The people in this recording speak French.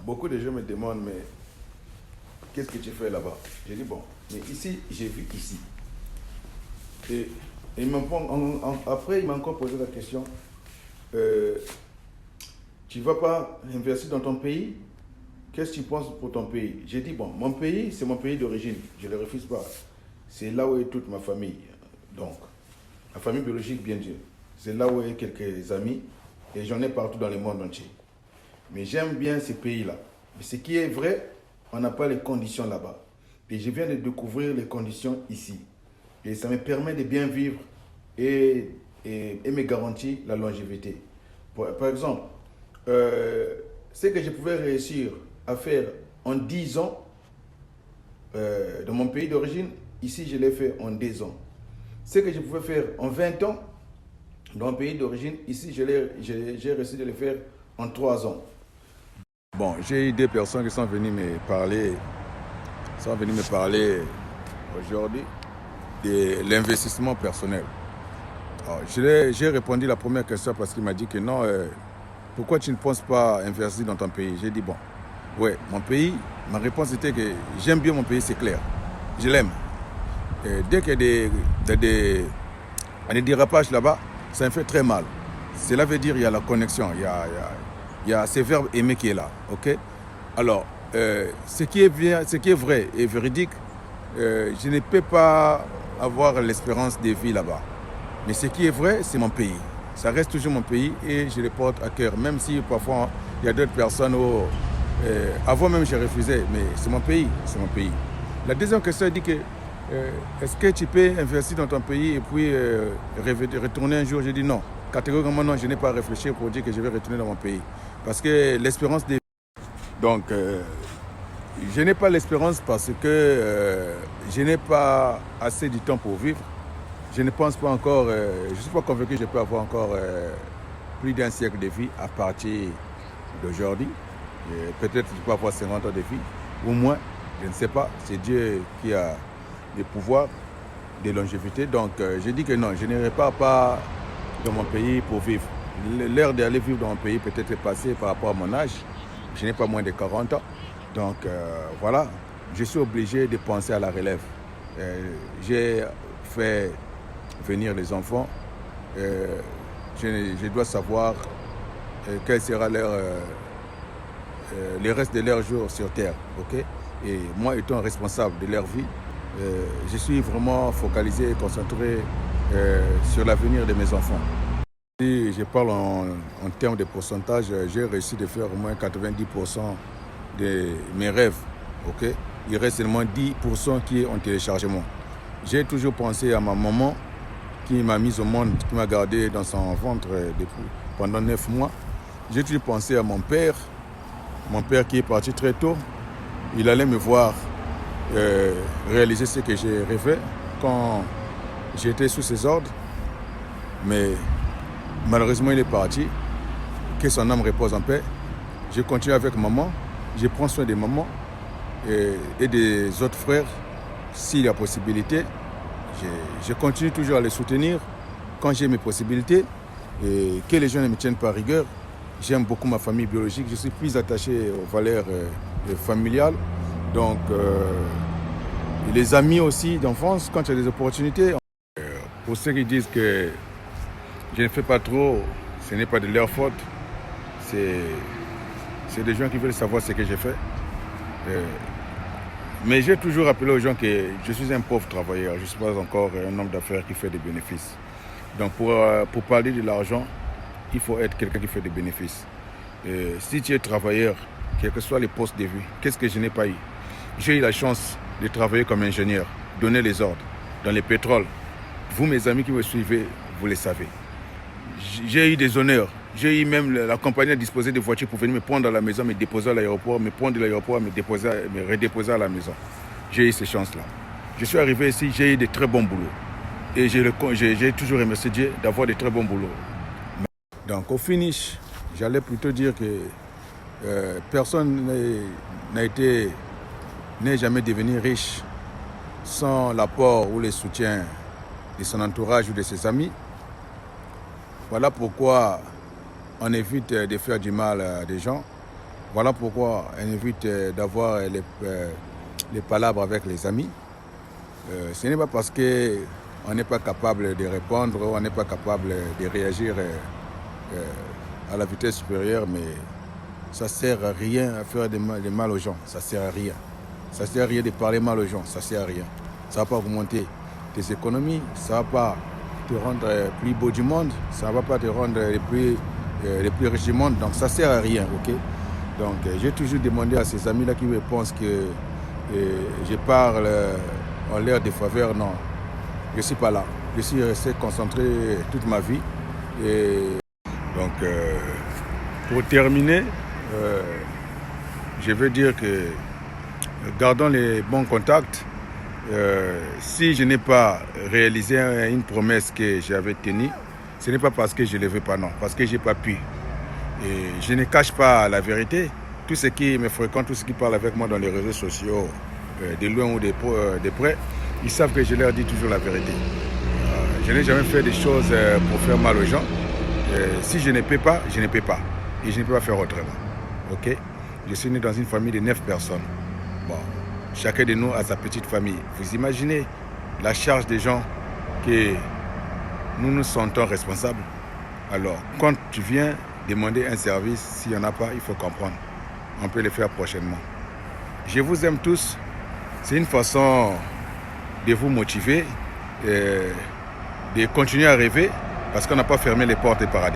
beaucoup de gens me demandent, mais qu'est-ce que tu fais là-bas? J'ai dit, bon, mais ici, j'ai vu ici. Et après, il m'a encore posé la question, tu ne vas pas investir dans ton pays? Qu'est-ce que tu penses pour ton pays? J'ai dit, bon, mon pays, c'est mon pays d'origine, je ne le refuse pas. C'est là où est toute ma famille. Donc, la famille biologique, bien sûr. C'est là où il y a quelques amis, et j'en ai partout dans le monde entier. Mais j'aime bien ces pays-là. Mais ce qui est vrai, on n'a pas les conditions là-bas. Et je viens de découvrir les conditions ici. Et ça me permet de bien vivre et me garantit la longévité. Par exemple, ce que je pouvais réussir à faire en 10 ans, dans mon pays d'origine, ici je l'ai fait en 2 ans. Ce que je pouvais faire en 20 ans, dans mon pays d'origine, ici j'ai réussi de le faire en 3 ans. Bon, j'ai eu des personnes qui sont venues me parler aujourd'hui de l'investissement personnel. Alors, j'ai répondu à la première question parce qu'il m'a dit que non, pourquoi tu ne penses pas investir dans ton pays? J'ai dit bon, ouais, mon pays, ma réponse était que j'aime bien mon pays, c'est clair, je l'aime. Dès qu'il y a des dérapages là-bas, ça me fait très mal. Cela veut dire qu'il y a la connexion, il y a ce verbe aimer qui est là, ok? Alors, ce qui est vrai et véridique, je ne peux pas avoir l'espérance de vie là-bas. Mais ce qui est vrai, c'est mon pays. Ça reste toujours mon pays et je le porte à cœur. Même si parfois, il y a d'autres personnes où, avant même, j'ai refusé. Mais c'est mon pays, c'est mon pays. La deuxième question dit que, est-ce que tu peux investir dans ton pays et puis retourner un jour? J'ai dit non. Catégoriquement non, je n'ai pas réfléchi pour dire que je vais retourner dans mon pays. Parce que l'espérance de... Donc, je n'ai pas l'espérance parce que je n'ai pas assez de temps pour vivre. Je ne pense pas encore, je ne suis pas convaincu que je peux avoir encore plus d'un siècle de vie à partir d'aujourd'hui. Peut-être que je peux avoir 50 ans de vie, ou moins, je ne sais pas. C'est Dieu qui a le pouvoir de longévité. Donc, je dis que non, je n'irai pas dans mon pays pour vivre. L'heure d'aller vivre dans mon pays peut-être est passée par rapport à mon âge. Je n'ai pas moins de 40 ans. Donc, voilà, je suis obligé de penser à la relève. J'ai fait venir les enfants, je dois savoir quel sera le reste de leur jour sur Terre. Okay? Et moi, étant responsable de leur vie, je suis vraiment focalisé et concentré sur l'avenir de mes enfants. Si je parle en termes de pourcentage, j'ai réussi de faire au moins 90% de mes rêves. Okay? Il reste seulement 10% qui est en téléchargement. J'ai toujours pensé à ma maman qui m'a mis au monde, qui m'a gardé dans son ventre pendant 9 mois. J'ai toujours pensé à mon père qui est parti très tôt. Il allait me voir réaliser ce que j'ai rêvé quand j'étais sous ses ordres. Mais malheureusement, il est parti. Que son âme repose en paix. Je continue avec maman. Je prends soin de maman et des autres frères, s'il y a possibilité. Je continue toujours à les soutenir quand j'ai mes possibilités et que les gens ne me tiennent pas à rigueur. J'aime beaucoup ma famille biologique, je suis plus attaché aux valeurs familiales. Donc, les amis aussi d'enfance, quand il y a des opportunités. Pour ceux qui disent que je ne fais pas trop, ce n'est pas de leur faute. C'est des gens qui veulent savoir ce que j'ai fait. Mais j'ai toujours rappelé aux gens que je suis un pauvre travailleur. Je ne suis pas encore un homme d'affaires qui fait des bénéfices. Donc pour parler de l'argent, il faut être quelqu'un qui fait des bénéfices. Si tu es travailleur, quel que soit les postes de vie, qu'est-ce que je n'ai pas eu? J'ai eu la chance de travailler comme ingénieur, donner les ordres dans les pétroles. Vous, mes amis qui me suivez, vous le savez. J'ai eu des honneurs. J'ai eu même la compagnie à disposer de voitures pour venir me prendre à la maison, me déposer à l'aéroport, me prendre de l'aéroport, me redéposer à la maison. J'ai eu ces chances-là. Je suis arrivé ici, j'ai eu de très bons boulots. Et j'ai toujours remercié Dieu d'avoir de très bons boulots. Donc au finish, j'allais plutôt dire que personne n'est jamais devenu riche sans l'apport ou le soutien de son entourage ou de ses amis. Voilà pourquoi on évite de faire du mal à des gens. Voilà pourquoi on évite d'avoir les palabres avec les amis. Ce n'est pas parce qu'on n'est pas capable de répondre, on n'est pas capable de réagir à la vitesse supérieure, mais ça ne sert à rien à faire de mal aux gens, ça ne sert à rien. Ça ne sert à rien de parler mal aux gens, ça ne sert à rien. Ça ne va pas augmenter tes économies, ça ne va pas te rendre plus beau du monde, ça ne va pas te rendre les plus riches du monde, donc ça ne sert à rien, ok? Donc j'ai toujours demandé à ces amis-là qui me pensent que je parle en l'air de faveur, non. Je ne suis pas là. Je suis resté concentré toute ma vie. Et donc, pour terminer, je veux dire que gardons les bons contacts. Si je n'ai pas réalisé une promesse que j'avais tenue, ce n'est pas parce que je ne le veux pas, non, parce que je n'ai pas pu. Et je ne cache pas la vérité. Tous ceux qui me fréquentent, tous ceux qui parlent avec moi dans les réseaux sociaux, de loin ou de près, ils savent que je leur dis toujours la vérité. Je n'ai jamais fait des choses pour faire mal aux gens. Si je ne peux pas, je ne peux pas. Et je ne peux pas faire autrement. Ok? Je suis né dans une famille de 9 personnes. Bon, chacun de nous a sa petite famille. Vous imaginez la charge des gens que nous nous sentons responsables. Alors, quand tu viens demander un service, s'il n'y en a pas, il faut comprendre. On peut le faire prochainement. Je vous aime tous. C'est une façon de vous motiver, de continuer à rêver, parce qu'on n'a pas fermé les portes des paradis.